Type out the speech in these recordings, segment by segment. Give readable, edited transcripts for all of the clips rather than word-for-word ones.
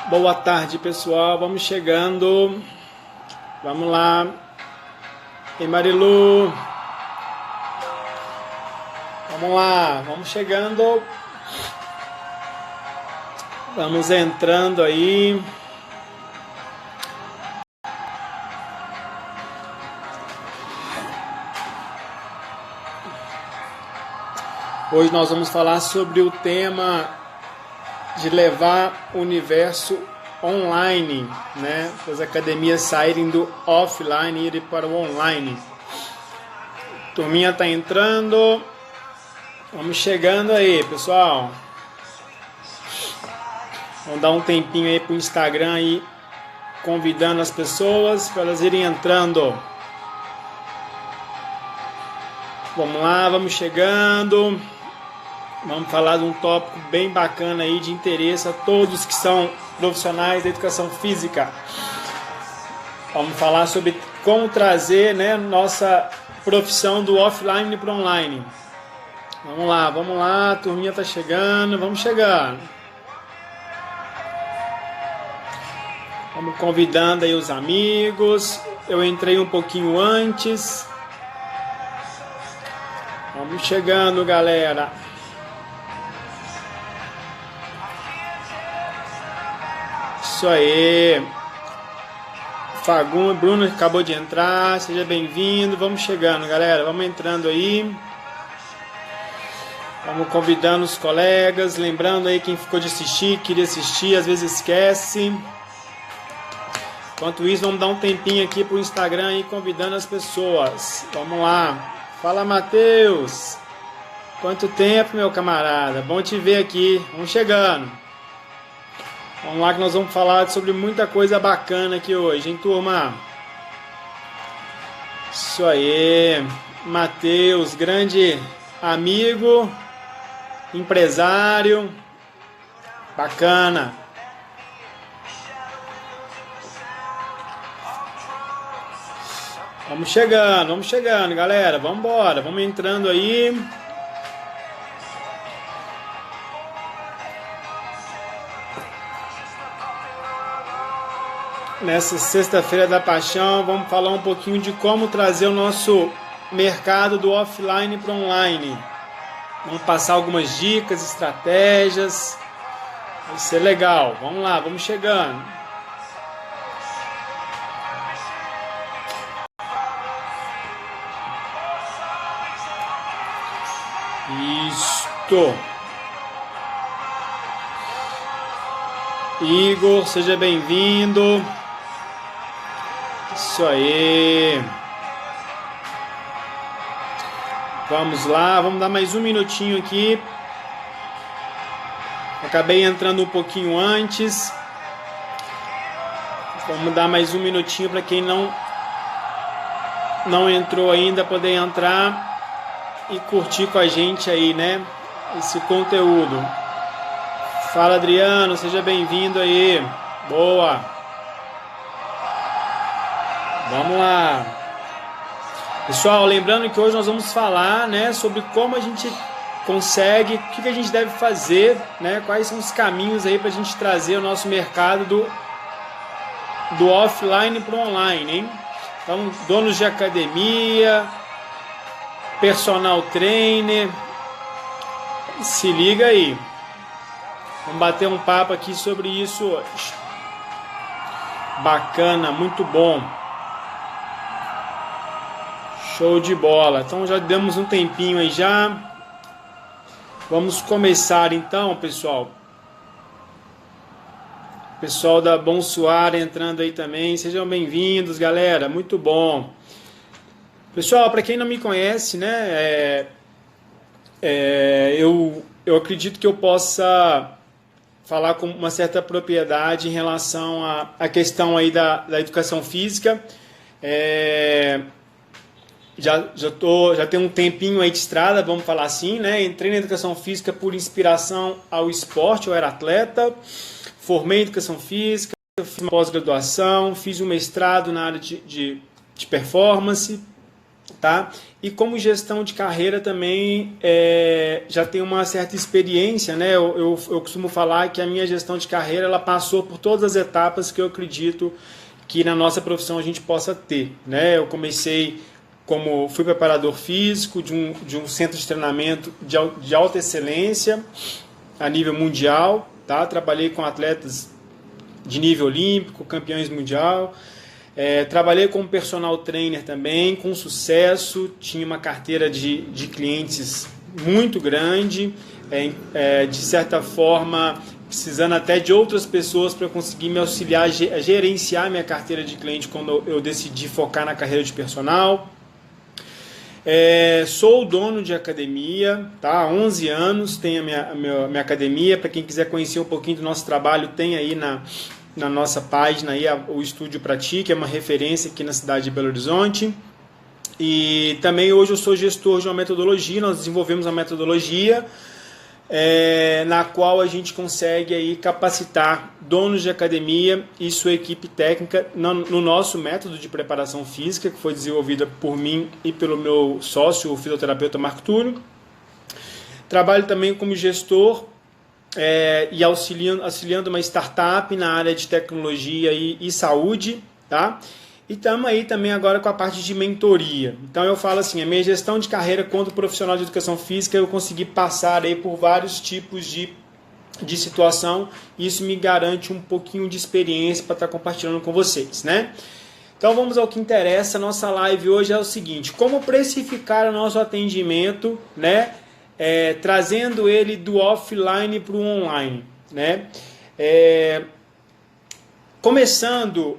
Boa tarde, pessoal. Vamos chegando. Vamos lá. Ei, Marilu. Vamos lá. Vamos chegando. Vamos entrando aí. Hoje nós vamos falar sobre o tema de levar o universo online, né? As academias saírem do offline e irem para o online. Turminha tá entrando. Vamos chegando aí, pessoal. Vamos dar um tempinho aí pro Instagram aí, convidando as pessoas para elas irem entrando. Vamos lá, vamos chegando. Vamos falar de um tópico bem bacana aí, de interesse a todos que são profissionais da educação física. Vamos falar sobre como trazer, né, nossa profissão do offline para o online. Vamos lá, a turminha tá chegando, vamos chegando. Vamos convidando aí os amigos. Eu entrei um pouquinho antes. Vamos chegando, galera. Isso aí. Fagun, Bruno acabou de entrar. Seja bem-vindo. Vamos chegando, galera. Vamos entrando aí. Vamos convidando os colegas. Lembrando aí quem ficou de assistir, queria assistir, às vezes esquece. Enquanto isso, vamos dar um tempinho aqui pro Instagram aí, convidando as pessoas. Vamos lá. Fala, Matheus. Quanto tempo, meu camarada. Bom te ver aqui. Vamos chegando. Vamos lá que nós vamos falar sobre muita coisa bacana aqui hoje, hein, turma? Isso aí. Matheus, grande amigo, empresário. Bacana. Vamos chegando, galera. Vamos embora, vamos entrando aí. Nessa sexta-feira da paixão, vamos falar um pouquinho de como trazer o nosso mercado do offline para o online. Vamos passar algumas dicas, estratégias. Vai ser legal. Vamos lá, vamos chegando. Isto. Igor, seja bem-vindo. Isso aí. Vamos lá, vamos dar mais um minutinho aqui. Acabei entrando um pouquinho antes. Vamos dar mais um minutinho para quem não entrou ainda poder entrar e curtir com a gente aí, né? Esse conteúdo. Fala, Adriano, seja bem-vindo aí. Boa. Vamos lá. Pessoal, lembrando que hoje nós vamos falar, né, sobre como a gente consegue, o que a gente deve fazer, né, quais são os caminhos aí para a gente trazer o nosso mercado do offline para o online, hein? Então, donos de academia, personal trainer, se liga aí. Vamos bater um papo aqui sobre isso hoje. Bacana, muito bom. Show de bola. Então já demos um tempinho aí já. Vamos começar então, pessoal. Pessoal da Bonsoir entrando aí também. Sejam bem-vindos, galera. Muito bom. Pessoal, para quem não me conhece, né, eu acredito que eu possa falar com uma certa propriedade em relação à questão aí da educação física. Já tem um tempinho aí de estrada, vamos falar assim, né? Entrei na educação física por inspiração ao esporte, eu era atleta, formei em educação física, fiz uma pós-graduação, fiz um mestrado na área de performance, tá? E como gestão de carreira também já tenho uma certa experiência, né? Eu costumo falar que a minha gestão de carreira ela passou por todas as etapas que eu acredito que na nossa profissão a gente possa ter, né? Eu comecei fui preparador físico de um centro de treinamento de alta excelência a nível mundial, tá? Trabalhei com atletas de nível olímpico, campeões mundial. Trabalhei como personal trainer também, com sucesso, tinha uma carteira de clientes muito grande, de certa forma precisando até de outras pessoas para conseguir me auxiliar a gerenciar minha carteira de cliente quando eu decidi focar na carreira de personal. Sou dono de academia, tá? Há 11 anos tenho a minha academia. Para quem quiser conhecer um pouquinho do nosso trabalho, tem aí na nossa página aí, o Estúdio Pratique, é uma referência aqui na cidade de Belo Horizonte. E também hoje eu sou gestor de uma metodologia, nós desenvolvemos uma metodologia na qual a gente consegue aí capacitar donos de academia e sua equipe técnica no nosso método de preparação física, que foi desenvolvida por mim e pelo meu sócio, o fisioterapeuta Marco Túlio. Trabalho também como gestor e auxiliando uma startup na área de tecnologia e saúde, tá? E estamos aí também agora com a parte de mentoria. Então eu falo assim, a minha gestão de carreira quanto profissional de educação física, eu consegui passar aí por vários tipos de situação, e isso me garante um pouquinho de experiência para estar compartilhando com vocês, né? Então vamos ao que interessa. Nossa live hoje é o seguinte: como precificar o nosso atendimento, né? Trazendo ele do offline para o online, né? Começando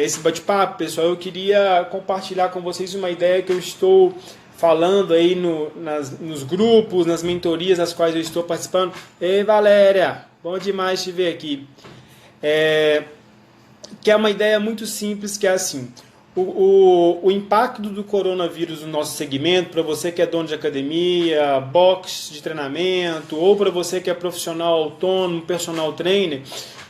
esse bate-papo, pessoal, eu queria compartilhar com vocês uma ideia que eu estou falando aí nos grupos, nas mentorias das quais eu estou participando. Ei, Valéria, bom demais te ver aqui. Que é uma ideia muito simples, que é assim: o impacto do coronavírus no nosso segmento, para você que é dono de academia, box de treinamento, ou para você que é profissional autônomo, personal trainer,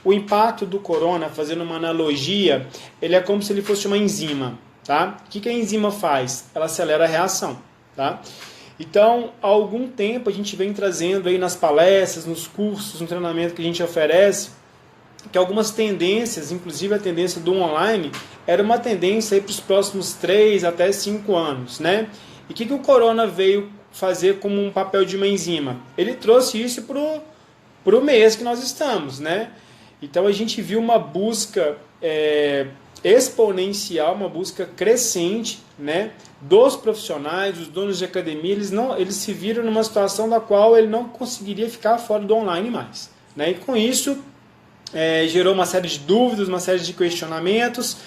o impacto do corona, fazendo uma analogia, ele é como se ele fosse uma enzima, tá? O que a enzima faz? Ela acelera a reação, tá? Então, há algum tempo a gente vem trazendo aí nas palestras, nos cursos, no treinamento que a gente oferece, que algumas tendências, inclusive a tendência do online, era uma tendência para os próximos 3 até 5 anos, né? E o que o corona veio fazer como um papel de uma enzima? Ele trouxe isso para o mês que nós estamos, né? Então a gente viu uma busca exponencial, uma busca crescente, né, dos profissionais, dos donos de academia. Eles se viram numa situação da qual ele não conseguiria ficar fora do online mais, né? E com isso gerou uma série de dúvidas, uma série de questionamentos.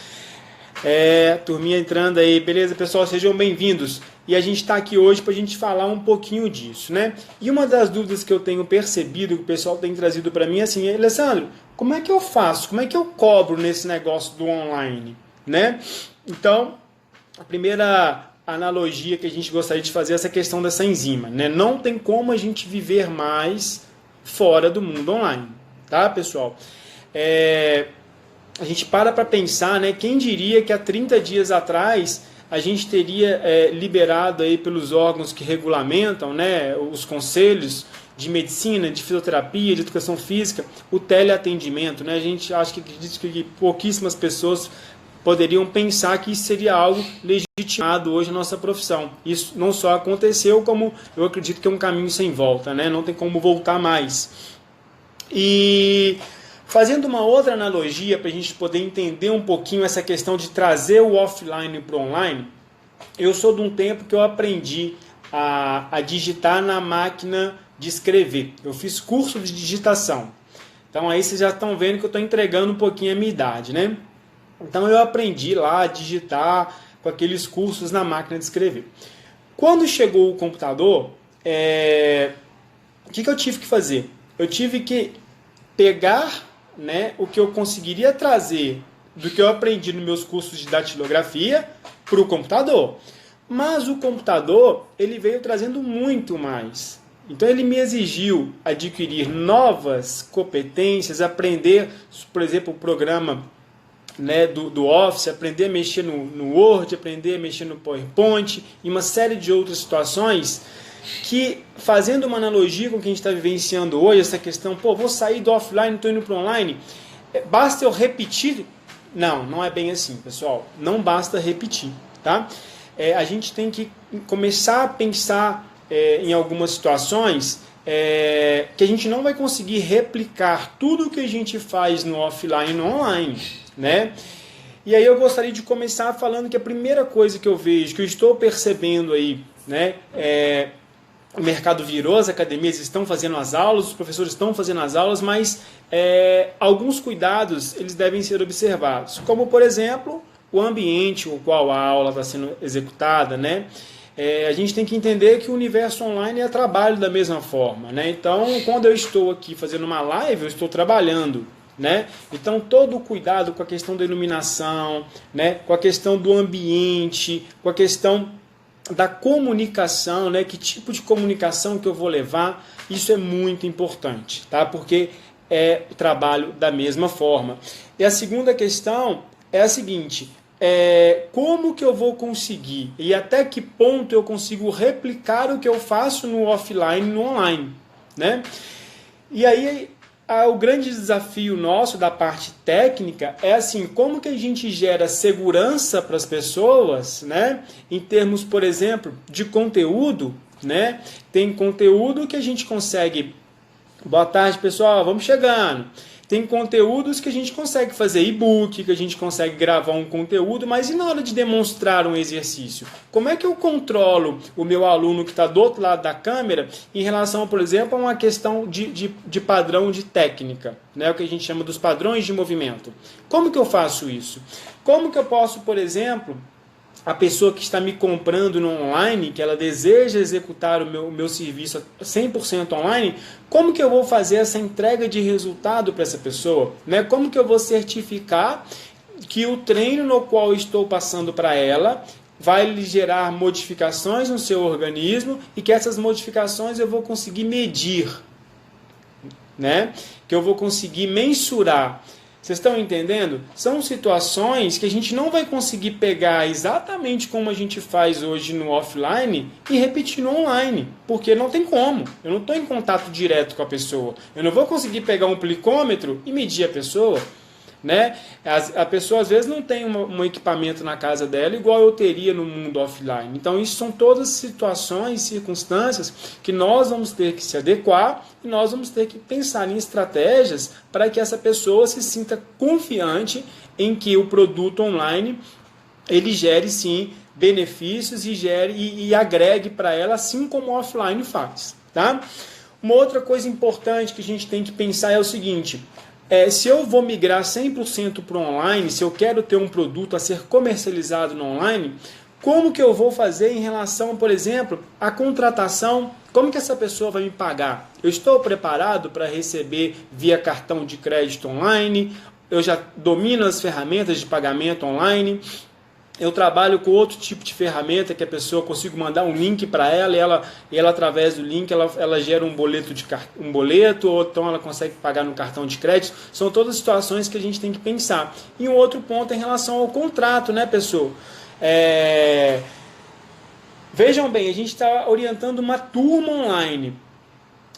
Turminha entrando aí, beleza, pessoal? Sejam bem-vindos. E a gente está aqui hoje para a gente falar um pouquinho disso, né? E uma das dúvidas que eu tenho percebido, que o pessoal tem trazido para mim, é assim: Alessandro, como é que eu faço? Como é que eu cobro nesse negócio do online, né? Então, a primeira analogia que a gente gostaria de fazer é essa questão dessa enzima, né? Não tem como a gente viver mais fora do mundo online, tá, pessoal? A gente para pensar, né? Quem diria que há 30 dias atrás a gente teria liberado aí pelos órgãos que regulamentam, né, os conselhos de medicina, de fisioterapia, de educação física, o teleatendimento, né? A gente acredita que pouquíssimas pessoas poderiam pensar que isso seria algo legitimado hoje na nossa profissão. Isso não só aconteceu, como eu acredito que é um caminho sem volta, né? Não tem como voltar mais. E fazendo uma outra analogia para a gente poder entender um pouquinho essa questão de trazer o offline para o online, eu sou de um tempo que eu aprendi a digitar na máquina de escrever. Eu fiz curso de digitação. Então aí vocês já estão vendo que eu estou entregando um pouquinho a minha idade, né? Então eu aprendi lá a digitar com aqueles cursos na máquina de escrever. Quando chegou o computador, o que eu tive que fazer? Eu tive que pegar, né, o que eu conseguiria trazer do que eu aprendi nos meus cursos de datilografia para o computador. Mas o computador, ele veio trazendo muito mais. Então ele me exigiu adquirir novas competências, aprender, por exemplo, o programa né, do Office, aprender a mexer no Word, aprender a mexer no PowerPoint e uma série de outras situações que, fazendo uma analogia com o que a gente está vivenciando hoje, essa questão, vou sair do offline, estou indo para o online, basta eu repetir? Não é bem assim, pessoal. Não basta repetir, tá? A gente tem que começar a pensar em algumas situações que a gente não vai conseguir replicar tudo o que a gente faz no offline e no online, né? E aí eu gostaria de começar falando que a primeira coisa que eu vejo, que eu estou percebendo aí, né, o mercado virou, as academias estão fazendo as aulas, os professores estão fazendo as aulas, mas alguns cuidados eles devem ser observados, como por exemplo o ambiente no qual a aula está sendo executada, né? A gente tem que entender que o universo online é trabalho da mesma forma, né? Então, quando eu estou aqui fazendo uma live, eu estou trabalhando, né? Então, todo o cuidado com a questão da iluminação, né? Com a questão do ambiente, com a questão da comunicação, né? Que tipo de comunicação que eu vou levar, isso é muito importante, tá? Porque é o trabalho da mesma forma. E a segunda questão é a seguinte: como que eu vou conseguir e até que ponto eu consigo replicar o que eu faço no offline e no online, né? E aí o grande desafio nosso da parte técnica é assim, como que a gente gera segurança para as pessoas, né? Em termos, por exemplo, de conteúdo, né? Tem conteúdo que a gente consegue... Boa tarde, pessoal, vamos chegando. Tem conteúdos que a gente consegue fazer e-book, que a gente consegue gravar um conteúdo, mas e na hora de demonstrar um exercício? Como é que eu controlo o meu aluno que está do outro lado da câmera em relação, por exemplo, a uma questão de padrão de técnica, né? O que a gente chama dos padrões de movimento. Como que eu faço isso? Como que eu posso, por exemplo... A pessoa que está me comprando no online, que ela deseja executar o meu serviço 100% online, como que eu vou fazer essa entrega de resultado para essa pessoa? Né? Como que eu vou certificar que o treino no qual eu estou passando para ela vai lhe gerar modificações no seu organismo e que essas modificações eu vou conseguir medir, né? Que eu vou conseguir mensurar. Vocês estão entendendo? São situações que a gente não vai conseguir pegar exatamente como a gente faz hoje no offline e repetir no online, porque não tem como. Eu não estou em contato direto com a pessoa. Eu não vou conseguir pegar um plicômetro e medir a pessoa, né? A pessoa às vezes não tem um equipamento na casa dela igual eu teria no mundo offline. Então isso são todas situações, circunstâncias que nós vamos ter que se adequar e nós vamos ter que pensar em estratégias para que essa pessoa se sinta confiante em que o produto online ele gere sim benefícios e agregue para ela, assim como o offline faz, tá? Uma outra coisa importante que a gente tem que pensar é o seguinte: se eu vou migrar 100% para o online, se eu quero ter um produto a ser comercializado no online, como que eu vou fazer em relação, por exemplo, à contratação? Como que essa pessoa vai me pagar? Eu estou preparado para receber via cartão de crédito online? Eu já domino as ferramentas de pagamento online? Eu trabalho com outro tipo de ferramenta que a pessoa consigo mandar um link para ela e ela através do link ela gera um boleto ou então ela consegue pagar no cartão de crédito. São todas situações que a gente tem que pensar. E um outro ponto é em relação ao contrato, né, pessoal? Vejam bem, a gente está orientando uma turma online.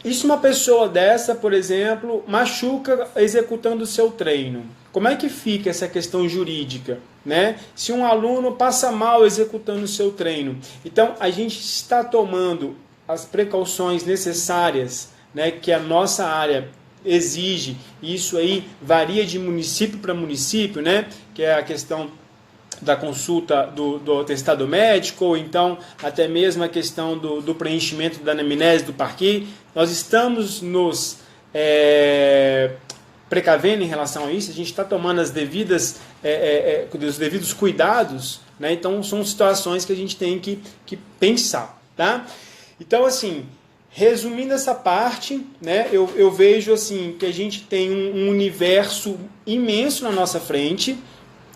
E se uma pessoa dessa, por exemplo, machuca executando o seu treino? Como é que fica essa questão jurídica, né? Se um aluno passa mal executando o seu treino. Então, a gente está tomando as precauções necessárias, né, que a nossa área exige. Isso aí varia de município para município, né? Que é a questão da consulta do atestado médico, ou então até mesmo a questão do preenchimento da anamnese do parquet. Nós estamos nos precavendo em relação a isso, a gente está tomando os devidos cuidados, né? Então são situações que a gente tem que pensar, tá? Então, assim, resumindo essa parte, né, eu vejo assim, que a gente tem um universo imenso na nossa frente,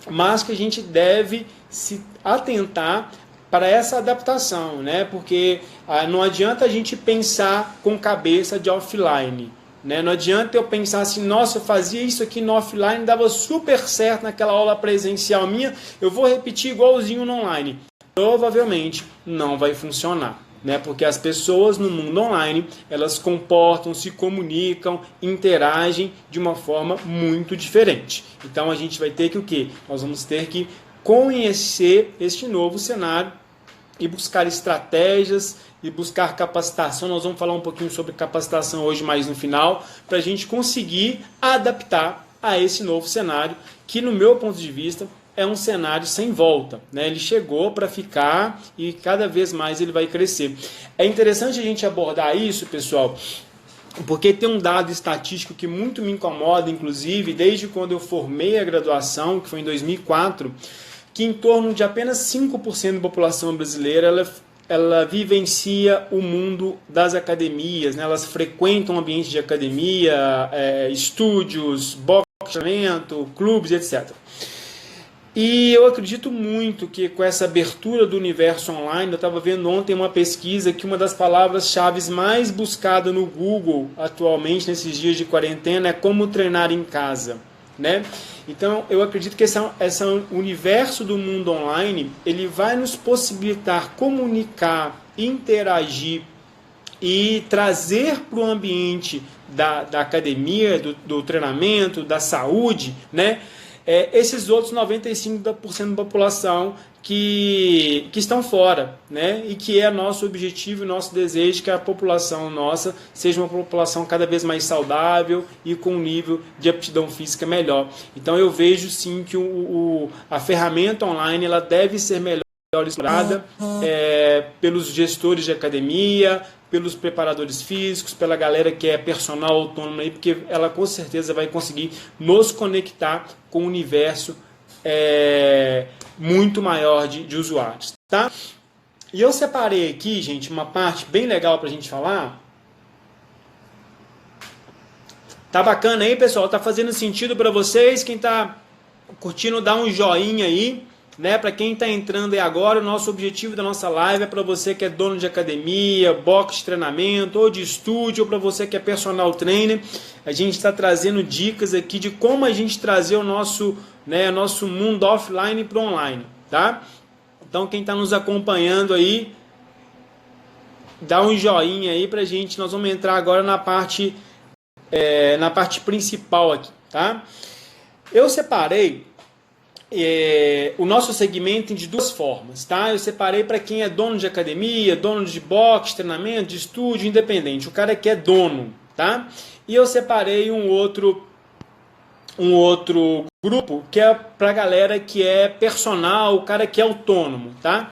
mas que a gente deve se atentar para essa adaptação, né? Porque não adianta a gente pensar com cabeça de offline, né? Não adianta eu pensar assim, nossa, eu fazia isso aqui no offline, dava super certo naquela aula presencial minha, eu vou repetir igualzinho no online. Provavelmente não vai funcionar, né? Porque as pessoas no mundo online, elas comportam, se comunicam, interagem de uma forma muito diferente. Então a gente vai ter que o quê? Nós vamos ter que conhecer este novo cenário e buscar estratégias e buscar capacitação. Nós vamos falar um pouquinho sobre capacitação hoje mais no final, para a gente conseguir adaptar a esse novo cenário, que no meu ponto de vista é um cenário sem volta, né? Ele chegou para ficar e cada vez mais ele vai crescer. É interessante a gente abordar isso, pessoal, porque tem um dado estatístico que muito me incomoda, inclusive, desde quando eu formei a graduação, que foi em 2004, que em torno de apenas 5% da população brasileira ela vivencia o mundo das academias, né? Elas frequentam ambientes de academia, estúdios, boxe, clubes, etc. E eu acredito muito que com essa abertura do universo online, eu estava vendo ontem uma pesquisa que uma das palavras-chave mais buscadas no Google atualmente, nesses dias de quarentena, é como treinar em casa, né? Então, eu acredito que esse universo do mundo online, ele vai nos possibilitar comunicar, interagir e trazer para o ambiente da academia, do treinamento, da saúde, né? Esses outros 95% da população que estão fora, né? E que é nosso objetivo e nosso desejo que a população nossa seja uma população cada vez mais saudável e com um nível de aptidão física melhor. Então eu vejo sim que a ferramenta online ela deve ser melhor explorada pelos gestores de academia, pelos preparadores físicos, pela galera que é personal autônomo aí, porque ela com certeza vai conseguir nos conectar com um universo muito maior de usuários, tá? E eu separei aqui, gente, uma parte bem legal pra gente falar. Tá bacana aí, pessoal? Tá fazendo sentido para vocês? Quem tá curtindo, dá um joinha aí. Né, para quem está entrando aí agora, o nosso objetivo da nossa live é para você que é dono de academia, box de treinamento ou de estúdio, ou para você que é personal trainer. A gente está trazendo dicas aqui de como a gente trazer o nosso mundo offline para online, tá? Então quem está nos acompanhando aí, dá um joinha aí para a gente. Nós vamos entrar agora na parte principal aqui, tá? Eu separei o nosso segmento de duas formas, tá? Eu separei para quem é dono de academia, dono de boxe, treinamento, de estúdio, independente, o cara que é dono, tá? E eu separei um outro grupo que é para a galera que é personal, o cara que é autônomo, tá?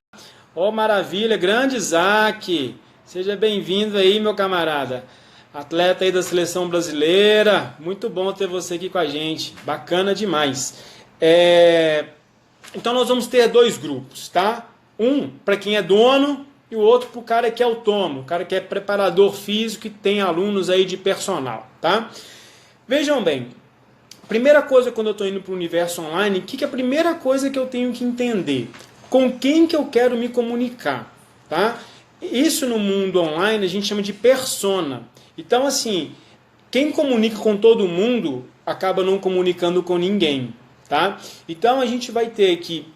Ó, maravilha, grande Isaac, seja bem-vindo aí, meu camarada, atleta aí da seleção brasileira, muito bom ter você aqui com a gente, bacana demais. Então nós vamos ter dois grupos, tá? Um para quem é dono e o outro para o cara que é autônomo, o cara que é preparador físico e tem alunos aí de personal, tá? Vejam bem, primeira coisa quando eu estou indo para o universo online, o que é a primeira coisa que eu tenho que entender? Com quem que eu quero me comunicar, tá? Isso no mundo online a gente chama de persona. Então assim, quem comunica com todo mundo acaba não comunicando com ninguém. Tá? Então a gente vai ter que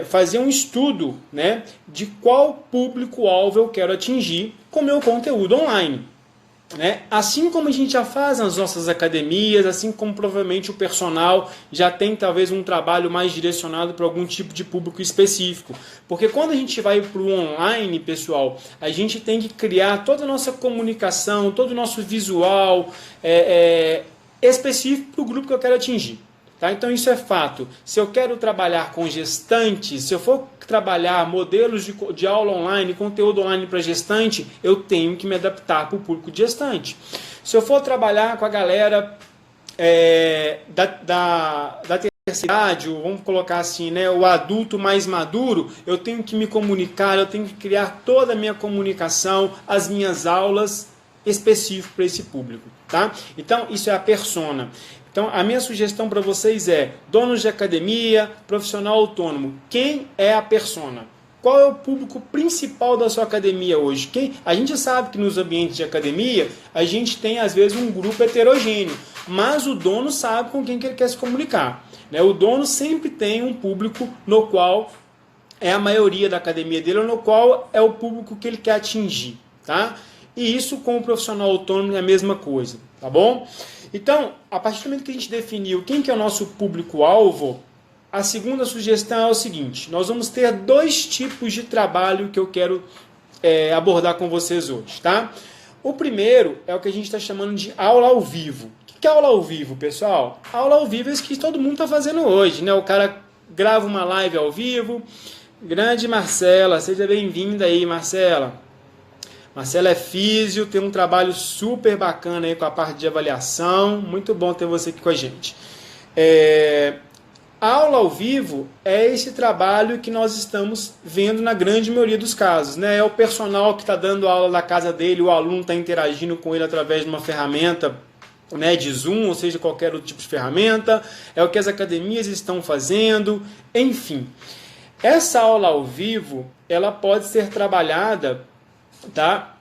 fazer um estudo, né, de qual público-alvo eu quero atingir com o meu conteúdo online. Né? Assim como a gente já faz nas nossas academias, assim como provavelmente o personal já tem talvez um trabalho mais direcionado para algum tipo de público específico. Porque quando a gente vai para o online, pessoal, a gente tem que criar toda a nossa comunicação, todo o nosso visual específico para o grupo que eu quero atingir. Tá? Então isso é fato. Se eu quero trabalhar com gestantes, se eu for trabalhar modelos de aula online, conteúdo online para gestante, eu tenho que me adaptar para o público de gestante. Se eu for trabalhar com a galera da terceira idade, vamos colocar assim, né, o adulto mais maduro, eu tenho que me comunicar, eu tenho que criar toda a minha comunicação, as minhas aulas específicas para esse público. Tá? Então isso é a persona. Então, a minha sugestão para vocês é, donos de academia, profissional autônomo, quem é a persona? qual é o público principal da sua academia hoje? A gente sabe que nos ambientes de academia a gente tem às vezes um grupo heterogêneo, mas o dono sabe com quem que ele quer se comunicar, né? O dono sempre tem um público no qual é a maioria da academia dele, no qual é o público que ele quer atingir, tá? E isso com o profissional autônomo é a mesma coisa, tá bom? Então, a partir do momento que a gente definiu quem que é o nosso público-alvo, a segunda sugestão é o seguinte: nós vamos ter 2 tipos de trabalho que eu quero abordar com vocês hoje, tá? O primeiro é o que a gente está chamando de aula ao vivo. O que é aula ao vivo, pessoal? Aula ao vivo é isso que todo mundo está fazendo hoje, né? O cara grava uma live ao vivo. Grande Marcela, seja bem-vinda aí, Marcela. Marcela é físio, tem um trabalho super bacana aí com a parte de avaliação. Muito bom ter você aqui com a gente. A aula ao vivo é esse trabalho que nós estamos vendo na grande maioria dos casos, né? É o personal que está dando aula na casa dele, o aluno está interagindo com ele através de uma ferramenta, né, de Zoom, ou seja, qualquer outro tipo de ferramenta. É o que as academias estão fazendo, enfim. Essa aula ao vivo, ela pode ser trabalhada, tá?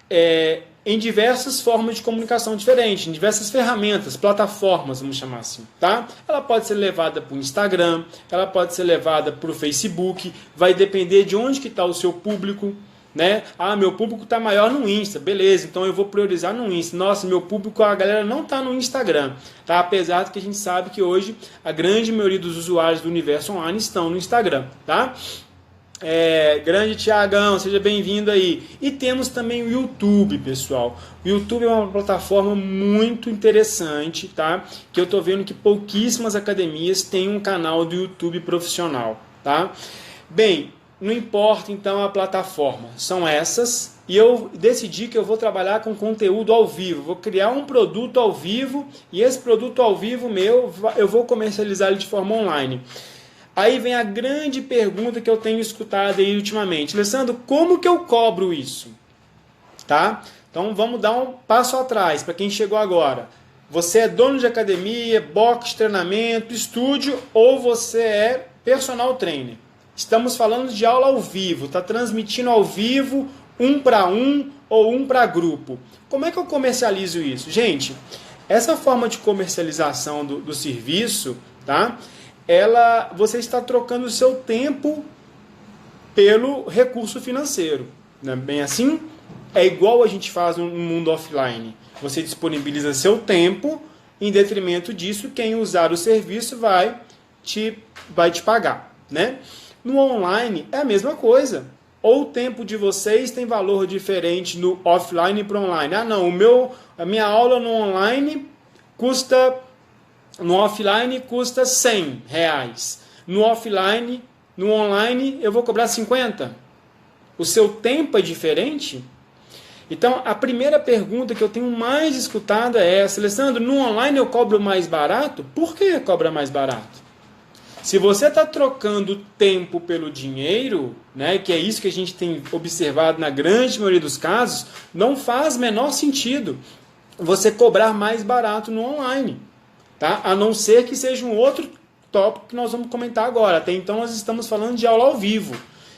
Em diversas formas de comunicação diferentes, em diversas ferramentas, plataformas, vamos chamar assim, tá? Ela pode ser levada para o Instagram, ela pode ser levada para o Facebook, vai depender de onde que está o seu público, né? Ah, meu público está maior no Insta, beleza, então eu vou priorizar no Insta. Nossa, meu público, a galera não está no Instagram, tá? Apesar de que a gente sabe que hoje a grande maioria dos usuários do universo online estão no Instagram, tá? Grande Tiagão, seja bem-vindo aí. E temos também o YouTube, pessoal. O YouTube é uma plataforma muito interessante, tá? Que eu tô vendo que pouquíssimas academias têm um canal do YouTube profissional, tá? Bem, não importa então a plataforma, são essas. E eu decidi que eu vou trabalhar com conteúdo ao vivo. Vou criar um produto ao vivo e esse produto ao vivo meu, eu vou comercializar ele de forma online. Aí vem a grande pergunta que eu tenho escutado aí ultimamente. Alessandro, como que eu cobro isso? Tá? Então vamos dar um passo atrás para quem chegou agora. Você é dono de academia, box, treinamento, estúdio ou você é personal trainer? Estamos falando de aula ao vivo, está transmitindo ao vivo, 1 para 1 ou 1 para grupo. Como é que eu comercializo isso? Gente, essa forma de comercialização do serviço, tá? Você está trocando o seu tempo pelo recurso financeiro. Não é bem assim? É igual a gente faz no mundo offline. Você disponibiliza seu tempo, em detrimento disso, quem usar o serviço vai te pagar, né? No online é a mesma coisa. Ou o tempo de vocês tem valor diferente no offline para online. Ah, não, a minha aula no online custa... No offline custa R$100. No online eu vou cobrar 50. O seu tempo é diferente? Então, a primeira pergunta que eu tenho mais escutado é essa: Alessandro, no online eu cobro mais barato? Por que cobra mais barato? Se você está trocando tempo pelo dinheiro, né, que é isso que a gente tem observado na grande maioria dos casos, não faz menor sentido você cobrar mais barato no online. Tá? A não ser que seja um outro tópico que nós vamos comentar agora. Até então nós estamos falando de aula ao vivo.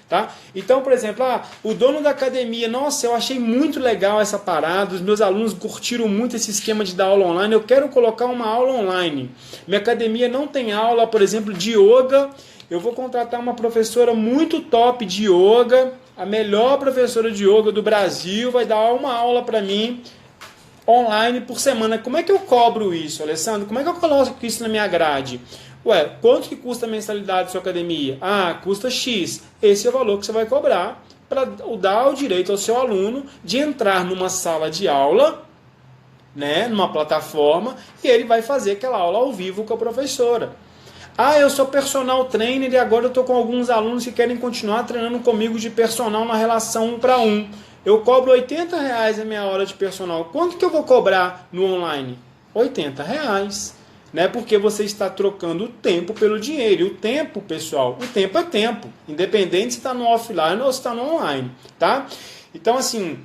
Tá? Então, por exemplo, o dono da academia, nossa, eu achei muito legal essa parada, os meus alunos curtiram muito esse esquema de dar aula online, eu quero colocar uma aula online. Minha academia não tem aula, por exemplo, de yoga, eu vou contratar uma professora muito top de yoga, a melhor professora de yoga do Brasil, vai dar uma aula para mim, online por semana. Como é que eu cobro isso, Alessandro? Como é que eu coloco isso na minha grade? Ué, quanto que custa a mensalidade da sua academia? Ah, custa X. Esse é o valor que você vai cobrar para dar o direito ao seu aluno de entrar numa sala de aula, né, numa plataforma, e ele vai fazer aquela aula ao vivo com a professora. Ah, eu sou personal trainer e agora eu estou com alguns alunos que querem continuar treinando comigo de personal na relação 1 para 1. Eu cobro R$80 a minha hora de personal. Quanto que eu vou cobrar no online? R$80. Né? Porque você está trocando o tempo pelo dinheiro. E o tempo, pessoal, o tempo é tempo. Independente se está no offline ou se está no online. Tá? Então, assim,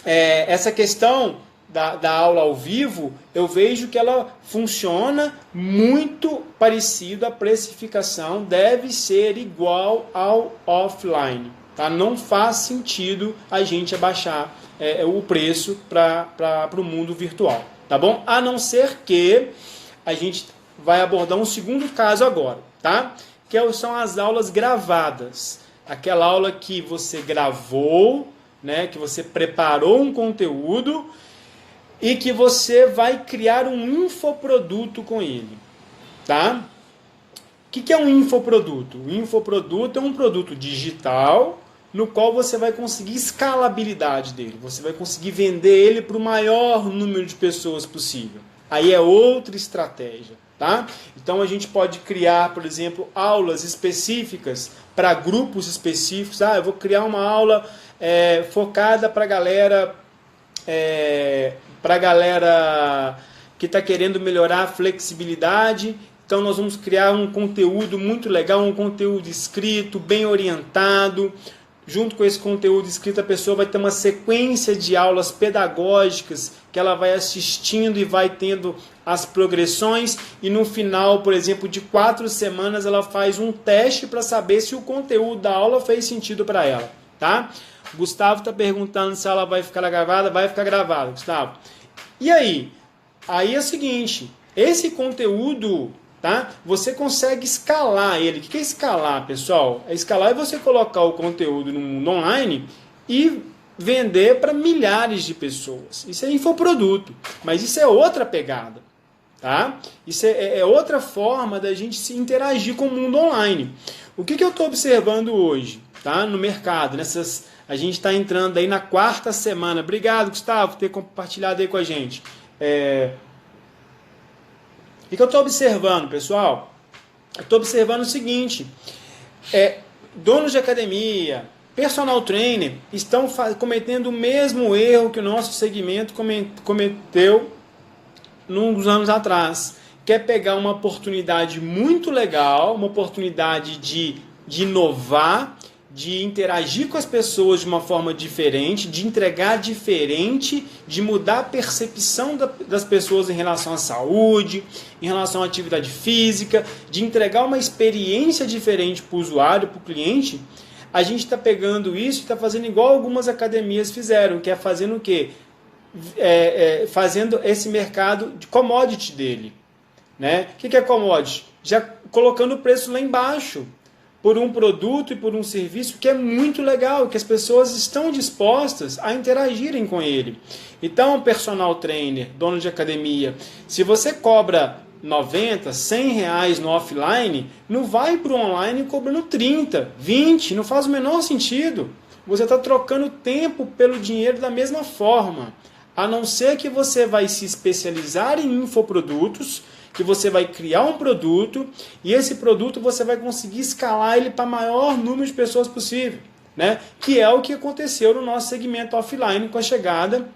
essa questão da aula ao vivo, eu vejo que ela funciona muito parecido. A precificação deve ser igual ao offline. Tá? Não faz sentido a gente abaixar o preço para o mundo virtual, tá bom? A não ser que a gente vai abordar um segundo caso agora, tá? Que são as aulas gravadas. Aquela aula que você gravou, né? Que você preparou um conteúdo e que você vai criar um infoproduto com ele, tá? O que é um infoproduto? O infoproduto é um produto digital no qual você vai conseguir escalabilidade dele. Você vai conseguir vender ele para o maior número de pessoas possível. Aí é outra estratégia, tá? Então a gente pode criar, por exemplo, aulas específicas para grupos específicos. Eu vou criar uma aula focada para a galera que está querendo melhorar a flexibilidade. Então nós vamos criar um conteúdo muito legal, um conteúdo escrito, bem orientado. Junto com esse conteúdo escrito, a pessoa vai ter uma sequência de aulas pedagógicas que ela vai assistindo e vai tendo as progressões. E no final, por exemplo, de 4 semanas, ela faz um teste para saber se o conteúdo da aula fez sentido para ela. Tá? O Gustavo está perguntando se ela vai ficar gravada. Vai ficar gravada, Gustavo. E aí? Aí é o seguinte, esse conteúdo... Tá? Você consegue escalar ele. O que é escalar, pessoal? Escalar é você colocar o conteúdo no mundo online e vender para milhares de pessoas. Isso é infoproduto, mas isso é outra pegada. Tá? Isso é outra forma da gente se interagir com o mundo online. O que eu estou observando hoje, tá? No mercado? A gente está entrando aí na 4ª semana. Obrigado, Gustavo, por ter compartilhado aí com a gente. O que eu estou observando, pessoal? Eu estou observando o seguinte, donos de academia, personal trainer, estão cometendo o mesmo erro que o nosso segmento cometeu uns anos atrás, que é pegar uma oportunidade muito legal, uma oportunidade de inovar, de interagir com as pessoas de uma forma diferente, de entregar diferente, de mudar a percepção das pessoas em relação à saúde, em relação à atividade física, de entregar uma experiência diferente para o usuário, para o cliente. A gente está pegando isso e está fazendo igual algumas academias fizeram, que é fazendo o quê? Fazendo esse mercado de commodity dele. Né? O que é commodity? Já colocando o preço lá embaixo, por um produto e por um serviço que é muito legal, que as pessoas estão dispostas a interagirem com ele. Então, personal trainer, dono de academia, se você cobra 90, 100 reais no offline, não vai para o online cobrando 30, 20, não faz o menor sentido. Você está trocando tempo pelo dinheiro da mesma forma, a não ser que você vai se especializar em infoprodutos, que você vai criar um produto e esse produto você vai conseguir escalar ele para o maior número de pessoas possível, né? Que é o que aconteceu no nosso segmento offline com a chegada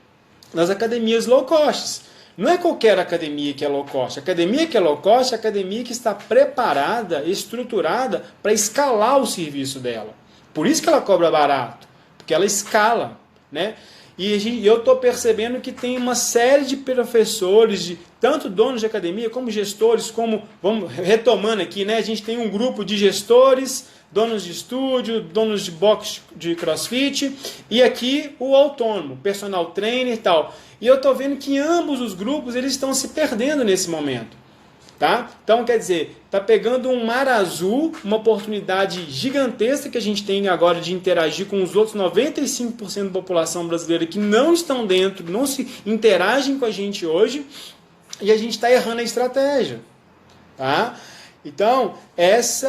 das academias low cost. Não é qualquer academia que é low cost. A academia que é low cost é a academia que está preparada, estruturada para escalar o serviço dela. Por isso que ela cobra barato, porque ela escala, né? E eu estou percebendo que tem uma série de professores, tanto donos de academia como gestores, vamos retomando aqui, né? A gente tem um grupo de gestores, donos de estúdio, donos de box de crossfit, e aqui o autônomo, personal trainer e tal. E eu estou vendo que ambos os grupos eles estão se perdendo nesse momento. Tá? Então, quer dizer, está pegando um mar azul, uma oportunidade gigantesca que a gente tem agora de interagir com os outros 95% da população brasileira que não estão dentro, não se interagem com a gente hoje, e a gente está errando a estratégia. Tá? Então, esse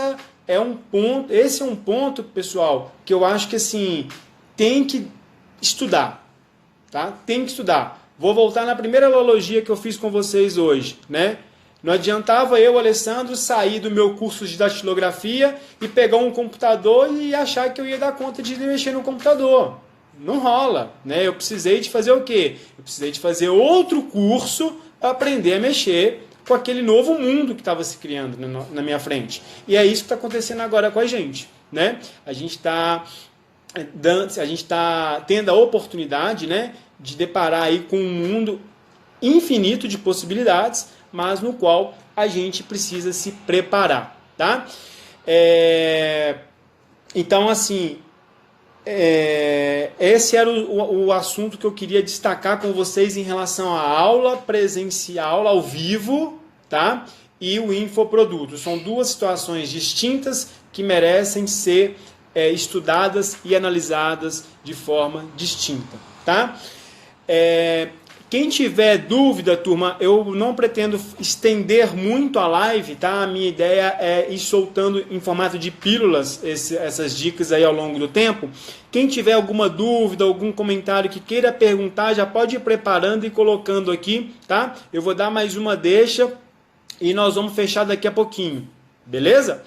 é um ponto, pessoal, que eu acho que assim, tem que estudar. Tá? Tem que estudar. Vou voltar na primeira analogia que eu fiz com vocês hoje, né? Não adiantava eu, Alessandro, sair do meu curso de datilografia e pegar um computador e achar que eu ia dar conta de mexer no computador. Não rola, né? Eu precisei de fazer o quê? Eu precisei de fazer outro curso para aprender a mexer com aquele novo mundo que estava se criando na minha frente. E é isso que está acontecendo agora com a gente, né? A gente está tendo a oportunidade, né, de deparar aí com um mundo infinito de possibilidades, mas no qual a gente precisa se preparar, tá? Então, assim, esse era o assunto que eu queria destacar com vocês em relação à aula presencial ao vivo, tá? E o infoproduto. São duas situações distintas que merecem ser estudadas e analisadas de forma distinta, tá? Quem tiver dúvida, turma, eu não pretendo estender muito a live, tá? A minha ideia é ir soltando em formato de pílulas essas dicas aí ao longo do tempo. Quem tiver alguma dúvida, algum comentário que queira perguntar, já pode ir preparando e colocando aqui, tá? Eu vou dar mais uma deixa e nós vamos fechar daqui a pouquinho, beleza?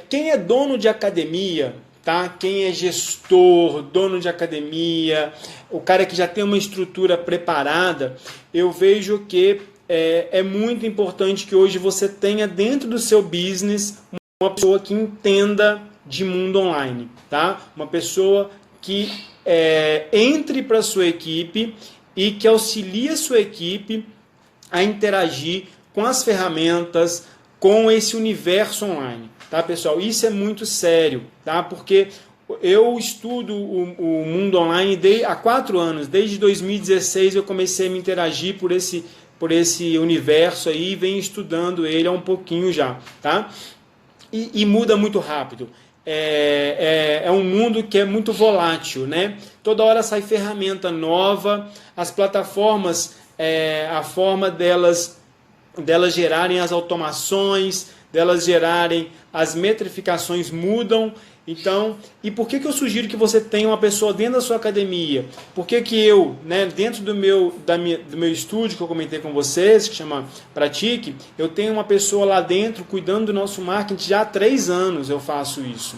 Quem é dono de academia, tá? Quem é gestor, dono de academia, o cara que já tem uma estrutura preparada, eu vejo que é muito importante que hoje você tenha dentro do seu business uma pessoa que entenda de mundo online, tá? Uma pessoa que entre para a sua equipe e que auxilie a sua equipe a interagir com as ferramentas, com esse universo online. Tá, pessoal? Isso é muito sério, tá? Porque eu estudo o mundo online há 4 anos. Desde 2016 eu comecei a me interagir por esse universo aí e venho estudando ele há um pouquinho já, tá? E muda muito rápido. É um mundo que é muito volátil, né? Toda hora sai ferramenta nova, as plataformas, a forma delas gerarem as automações, delas gerarem as metrificações mudam. Então, e por que eu sugiro que você tenha uma pessoa dentro da sua academia? Por que eu, né, dentro do meu estúdio que eu comentei com vocês, que chama Pratique, eu tenho uma pessoa lá dentro cuidando do nosso marketing já há 3 anos eu faço isso.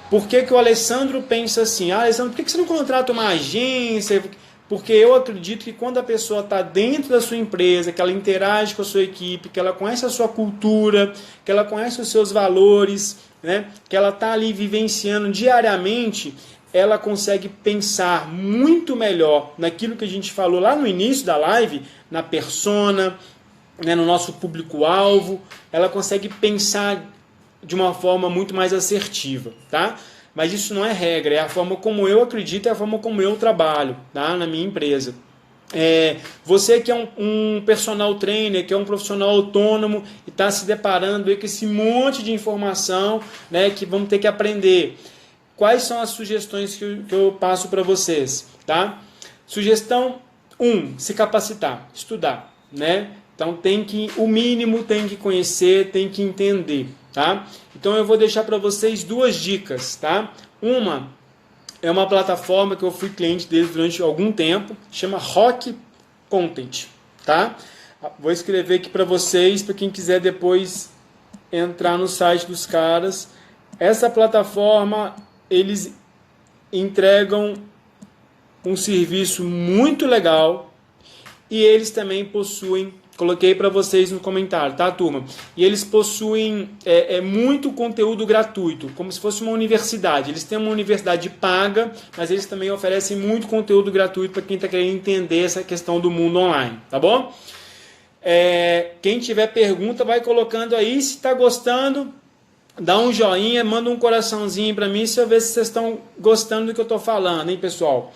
Por que o Alessandro pensa assim, Alessandro, por que você não contrata uma agência? Porque eu acredito que quando a pessoa está dentro da sua empresa, que ela interage com a sua equipe, que ela conhece a sua cultura, que ela conhece os seus valores, né, que ela está ali vivenciando diariamente, ela consegue pensar muito melhor naquilo que a gente falou lá no início da live, na persona, né, no nosso público-alvo, ela consegue pensar de uma forma muito mais assertiva, tá? Mas isso não é regra, é a forma como eu acredito, é a forma como eu trabalho, tá? Na minha empresa. Você que é um personal trainer, que é um profissional autônomo e está se deparando aí com esse monte de informação, né, que vamos ter que aprender. Quais são as sugestões que eu passo para vocês? Tá? Sugestão 1, se capacitar, estudar, né? Então o mínimo tem que conhecer, tem que entender, tá? Então eu vou deixar para vocês 2 dicas, tá? Uma é uma plataforma que eu fui cliente deles durante algum tempo, chama Rock Content, tá? Vou escrever aqui para vocês, para quem quiser depois entrar no site dos caras. Essa plataforma, eles entregam um serviço muito legal e eles também possuem, coloquei para vocês no comentário, tá, turma? E eles possuem muito conteúdo gratuito, como se fosse uma universidade. Eles têm uma universidade paga, mas eles também oferecem muito conteúdo gratuito para quem está querendo entender essa questão do mundo online, tá bom? Quem tiver pergunta, vai colocando aí. Se está gostando, dá um joinha, manda um coraçãozinho para mim, se eu ver se vocês estão gostando do que eu estou falando, hein, pessoal?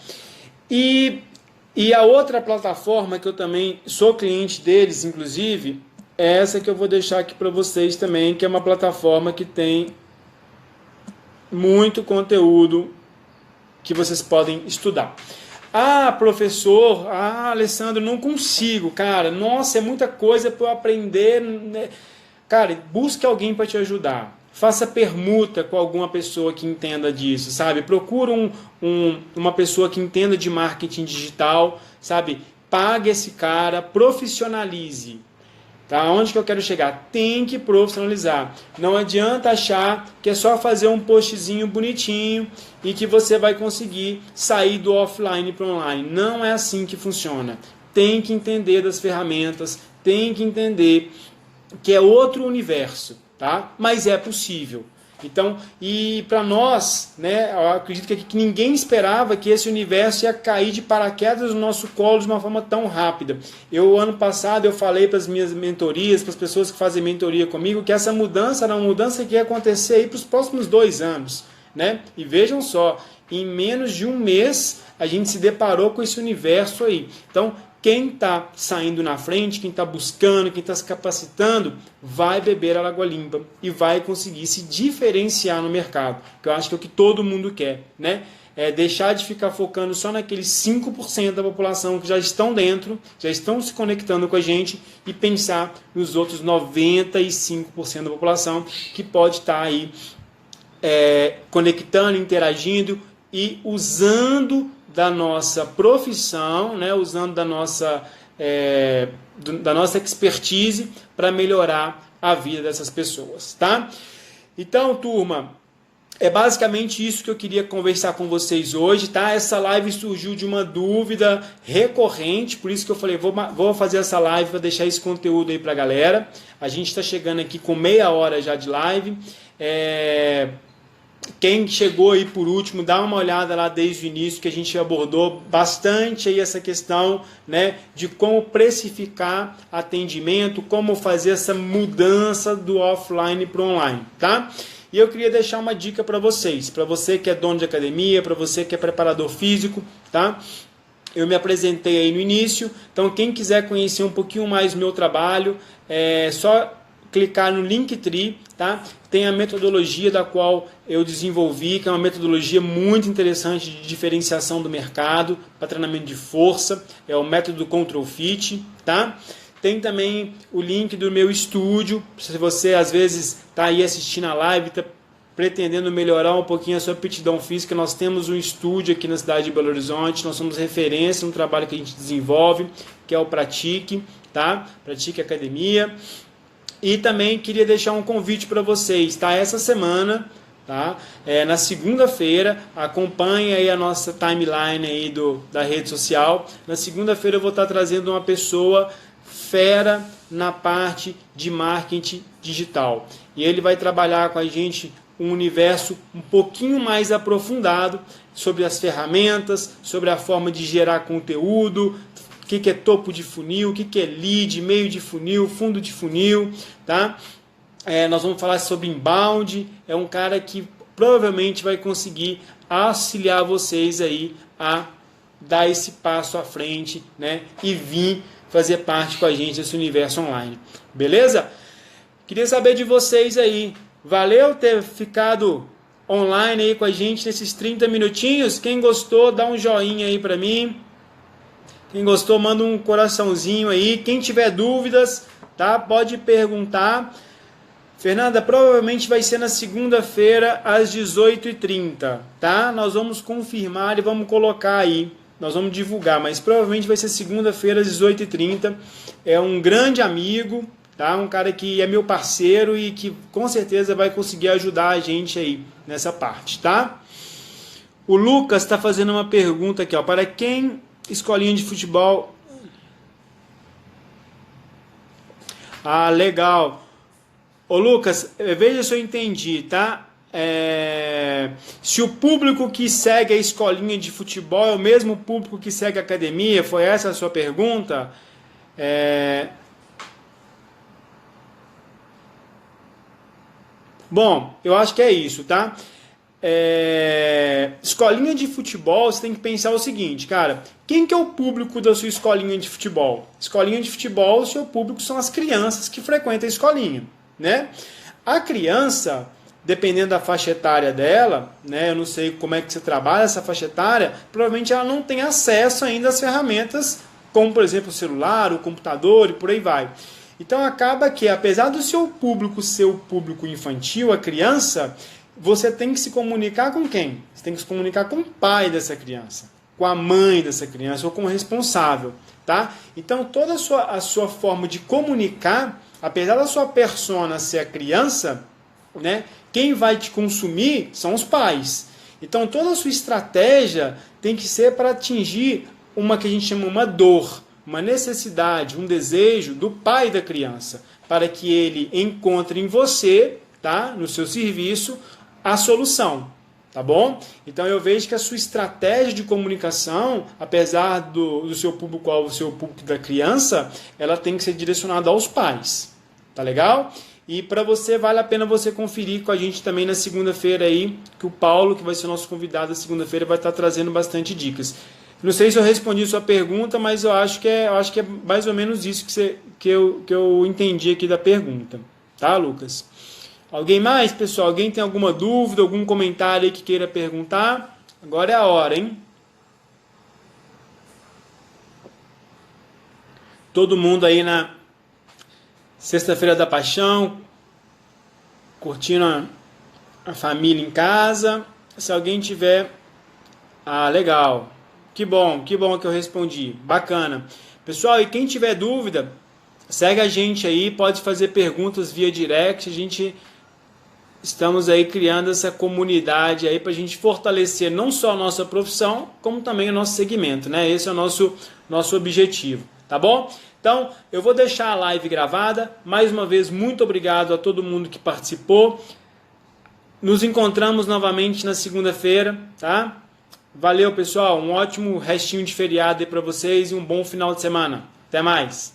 E a outra plataforma que eu também sou cliente deles, inclusive, é essa que eu vou deixar aqui para vocês também, que é uma plataforma que tem muito conteúdo que vocês podem estudar. Professor, Alessandro, não consigo, cara. Nossa, é muita coisa para eu aprender, né? Cara, busque alguém para te ajudar. Faça permuta com alguma pessoa que entenda disso, sabe? Procura uma pessoa que entenda de marketing digital, sabe? Pague esse cara, profissionalize. Tá? Onde que eu quero chegar? Tem que profissionalizar. Não adianta achar que é só fazer um postzinho bonitinho e que você vai conseguir sair do offline para o online. Não é assim que funciona. Tem que entender das ferramentas, tem que entender que é outro universo. Tá? Mas é possível. Então, e para nós, né, eu acredito que ninguém esperava que esse universo ia cair de paraquedas no nosso colo de uma forma tão rápida. Ano passado, eu falei para as minhas mentorias, para as pessoas que fazem mentoria comigo, que essa mudança era uma mudança que ia acontecer aí para os próximos 2 anos. Né? E vejam só, em menos de um mês a gente se deparou com esse universo aí. Então, quem está saindo na frente, quem está buscando, quem está se capacitando, vai beber a água limpa e vai conseguir se diferenciar no mercado, que eu acho que é o que todo mundo quer, né? É deixar de ficar focando só naqueles 5% da população que já estão dentro, já estão se conectando com a gente e pensar nos outros 95% da população que pode estar aí conectando, interagindo e usando da nossa profissão, né, usando da nossa expertise para melhorar a vida dessas pessoas, tá? Então, turma, é basicamente isso que eu queria conversar com vocês hoje, tá? Essa live surgiu de uma dúvida recorrente, por isso que eu falei, vou fazer essa live para deixar esse conteúdo aí para a galera. A gente está chegando aqui com meia hora já de live. Quem chegou aí por último, dá uma olhada lá desde o início, que a gente abordou bastante aí essa questão, né, de como precificar atendimento, como fazer essa mudança do offline para o online, tá? E eu queria deixar uma dica para vocês, para você que é dono de academia, para você que é preparador físico, tá? Eu me apresentei aí no início, então quem quiser conhecer um pouquinho mais do meu trabalho, é só clicar no Linktree, tá? Tem a metodologia da qual eu desenvolvi, que é uma metodologia muito interessante de diferenciação do mercado para treinamento de força, é o método Control Fit, tá? Tem também o link do meu estúdio, se você às vezes está aí assistindo a live, está pretendendo melhorar um pouquinho a sua aptidão física, nós temos um estúdio aqui na cidade de Belo Horizonte, nós somos referência no trabalho que a gente desenvolve, que é o Pratique, tá? Pratique Academia. E também queria deixar um convite para vocês, tá? Essa semana, tá? Na segunda-feira, acompanhe aí a nossa timeline aí da rede social. Na segunda-feira eu vou estar trazendo uma pessoa fera na parte de marketing digital. E ele vai trabalhar com a gente um universo um pouquinho mais aprofundado sobre as ferramentas, sobre a forma de gerar conteúdo, o que é topo de funil, o que é lead, meio de funil, fundo de funil, tá? Nós vamos falar sobre inbound, é um cara que provavelmente vai conseguir auxiliar vocês aí a dar esse passo à frente, né? E vir fazer parte com a gente desse universo online, beleza? Queria saber de vocês aí, valeu ter ficado online aí com a gente nesses 30 minutinhos? Quem gostou, dá um joinha aí pra mim. Quem gostou, manda um coraçãozinho aí. Quem tiver dúvidas, tá? Pode perguntar. Fernanda, provavelmente vai ser na segunda-feira às 18h30, tá? Nós vamos confirmar e vamos colocar aí. Nós vamos divulgar, mas provavelmente vai ser segunda-feira às 18h30. É um grande amigo, tá? Um cara que é meu parceiro e que com certeza vai conseguir ajudar a gente aí nessa parte, tá? O Lucas está fazendo uma pergunta aqui, ó. Para quem escolinha de futebol... Ah, legal. Ô Lucas, veja se eu entendi, tá? Se o público que segue a escolinha de futebol é o mesmo público que segue a academia, foi essa a sua pergunta? Bom, eu acho que é isso, tá? Escolinha de futebol, você tem que pensar o seguinte, cara, quem que é o público da sua escolinha de futebol? Escolinha de futebol, o seu público são as crianças que frequentam a escolinha, né? A criança, dependendo da faixa etária dela, né, eu não sei como é que você trabalha essa faixa etária, provavelmente ela não tem acesso ainda às ferramentas, como por exemplo o celular, o computador e por aí vai. Então acaba que, apesar do seu público ser o público infantil, a criança, você tem que se comunicar com quem? Você tem que se comunicar com o pai dessa criança, com a mãe dessa criança ou com o responsável, tá? Então toda a sua forma de comunicar, apesar da sua persona ser a criança, né, quem vai te consumir são os pais. Então toda a sua estratégia tem que ser para atingir uma que a gente chama uma dor, uma necessidade, um desejo do pai da criança, para que ele encontre em você, tá, no seu serviço, a solução, tá bom? Então eu vejo que a sua estratégia de comunicação, apesar do seu público-alvo ser o público da criança, ela tem que ser direcionada aos pais, tá legal? E para você, vale a pena você conferir com a gente também na segunda-feira aí, que o Paulo, que vai ser o nosso convidado na segunda-feira, vai estar trazendo bastante dicas. Não sei se eu respondi sua pergunta, mas eu acho que é mais ou menos isso que eu entendi aqui da pergunta. Tá, Lucas? Alguém mais, pessoal? Alguém tem alguma dúvida, algum comentário aí que queira perguntar? Agora é a hora, hein? Todo mundo aí na Sexta-feira da Paixão, curtindo a família em casa. Se alguém tiver... Ah, legal. Que bom que eu respondi. Bacana. Pessoal, e quem tiver dúvida, segue a gente aí, pode fazer perguntas via direct. Estamos aí criando essa comunidade aí para a gente fortalecer não só a nossa profissão, como também o nosso segmento, né? Esse é o nosso objetivo, tá bom? Então, eu vou deixar a live gravada. Mais uma vez, muito obrigado a todo mundo que participou. Nos encontramos novamente na segunda-feira, tá? Valeu, pessoal. Um ótimo restinho de feriado aí para vocês e um bom final de semana. Até mais.